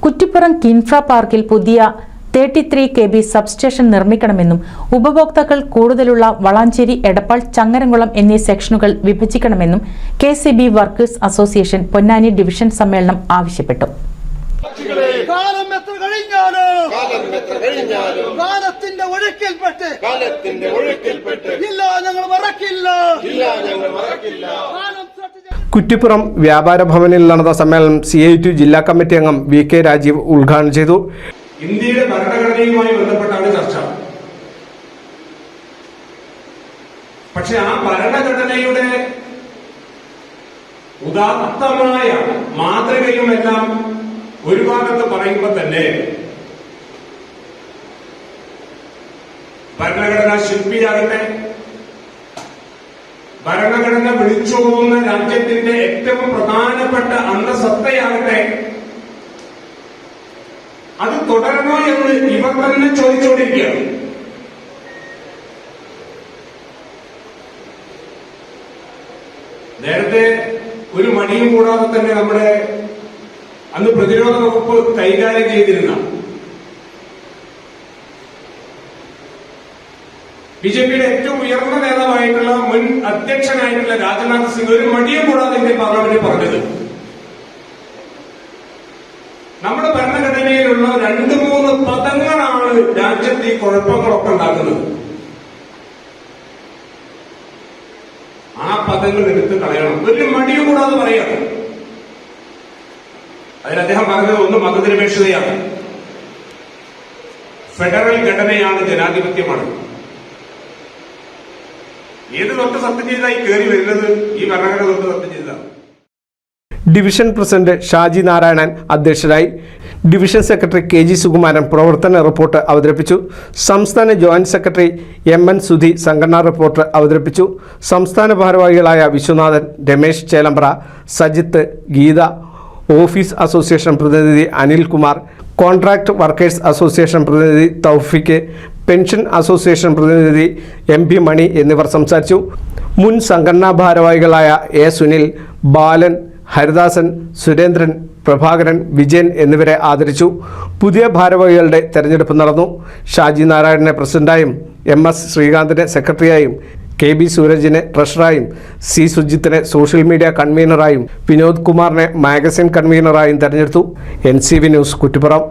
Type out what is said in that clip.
കുറ്റിപ്പുറം കിൻഫ്ര പാർക്കിൽ പുതിയ 33 kV substation നിർമ്മിക്കണമെന്നും ഉപഭോക്താക്കൾ കൂടുതലുള്ള വളാഞ്ചേരി, എടപ്പാൾ, ചങ്ങരംകുളം എന്നീ സെക്ഷനുകൾ വിഭജിക്കണമെന്നും KCB workers association Ponnani division സമ്മേളനം ആവശ്യപ്പെട്ടു. കുറ്റിപ്പുറം വ്യാപാര ഭവനിൽ നടന്ന സമ്മേളനം CIT ജില്ലാ കമ്മിറ്റി അംഗം VK രാജീവ് ഉദ്ഘാടനം ചെയ്തു. ഇന്ത്യയുടെ ഭരണഘടനയുമായി ബന്ധപ്പെട്ടാണ് ചർച്ച. പക്ഷെ ആ ഭരണഘടനയുടെ ഉദാത്തമായ മാതൃകയുമെല്ലാം ഒരു ഭാഗത്ത് പറയുമ്പോൾ തന്നെ ഭരണഘടനാ ശില്പിയാകട്ടെ, ഭരണഘടന വിളിച്ചോതുന്ന രാജ്യത്തിന്റെ ഏറ്റവും പ്രധാനപ്പെട്ട അന്തസത്തയാകട്ടെ, അത് തുടരണോ എന്ന് ഇവർ തന്നെ ചോദിച്ചുകൊണ്ടിരിക്കുകയാണ്. നേരത്തെ ഒരു മടിയും കൂടാതെ തന്നെ നമ്മുടെ അന്ന് പ്രതിരോധ വകുപ്പ് കൈകാര്യം ചെയ്തിരുന്ന BJPയുടെ ഏറ്റവും ഉയർന്ന നേതാവായിട്ടുള്ള മുൻ അധ്യക്ഷനായിട്ടുള്ള രാജ്നാഥ് സിംഗ് ഒരു മടിയും കൂടാതെ ഇന്ത്യൻ പാർലമെന്റിൽ പറഞ്ഞത് നമ്മുടെ ഭരണഘടനയിലുള്ള 2-3 പദങ്ങളാണ് രാജ്യത്ത് ഈ കുഴപ്പങ്ങളൊക്കെ ഉണ്ടാക്കുന്നത്. ആ പദങ്ങൾ എടുത്ത് കളയണം, ഒരു മടിയും കൂടാതെ പറയണം. അതിൽ അദ്ദേഹം പറഞ്ഞത് ഒന്ന് മതനിരപേക്ഷതയാണ്, ഫെഡറൽ ഘടനയാണ്, ജനാധിപത്യമാണ്. ഏത് തൊട്ട് സത്യം ചെയ്തായി കയറി വരുന്നത് ഈ ഭരണഘടന തൊട്ട് സത്യം ചെയ്തതാണ്. ഡിവിഷൻ പ്രസിഡന്റ് ഷാജി നാരായണൻ അധ്യക്ഷരായി. ഡിവിഷൻ സെക്രട്ടറി KG സുകുമാരൻ പ്രവർത്തന റിപ്പോർട്ട് അവതരിപ്പിച്ചു. സംസ്ഥാന ജോയിന്റ് സെക്രട്ടറി MN സുധി സംഘടനാ റിപ്പോർട്ട് അവതരിപ്പിച്ചു. സംസ്ഥാന ഭാരവാഹികളായ വിശ്വനാഥൻ, രമേശ് ചേലമ്പ്ര, സജിത്ത്, ഗീത, ഓഫീസ് അസോസിയേഷൻ പ്രതിനിധി അനിൽകുമാർ, കോൺട്രാക്ട് വർക്കേഴ്സ് അസോസിയേഷൻ പ്രതിനിധി തൗഫിക്ക്, പെൻഷൻ അസോസിയേഷൻ പ്രതിനിധി MP മണി എന്നിവർ സംസാരിച്ചു. മുൻ സംഘടനാ ഭാരവാഹികളായ A സുനിൽ, ബാലൻ, ഹരിദാസൻ, സുരേന്ദ്രൻ, പ്രഭാകരൻ, വിജയൻ എന്നിവരെ ആദരിച്ചു. പുതിയ ഭാരവാഹികളുടെ തെരഞ്ഞെടുപ്പ് നടന്നു. ഷാജി നാരായണനെ പ്രസിഡന്റായും, MS ശ്രീകാന്തിനെ സെക്രട്ടറിയായും, KB സൂരജിനെ ട്രഷററായും, C സുജിത്തിനെ സോഷ്യൽ മീഡിയ കൺവീനറായും, വിനോദ് കുമാറിനെ മാഗസിൻ കൺവീനറായും തെരഞ്ഞെടുത്തു. NCV news, Kuttippuram.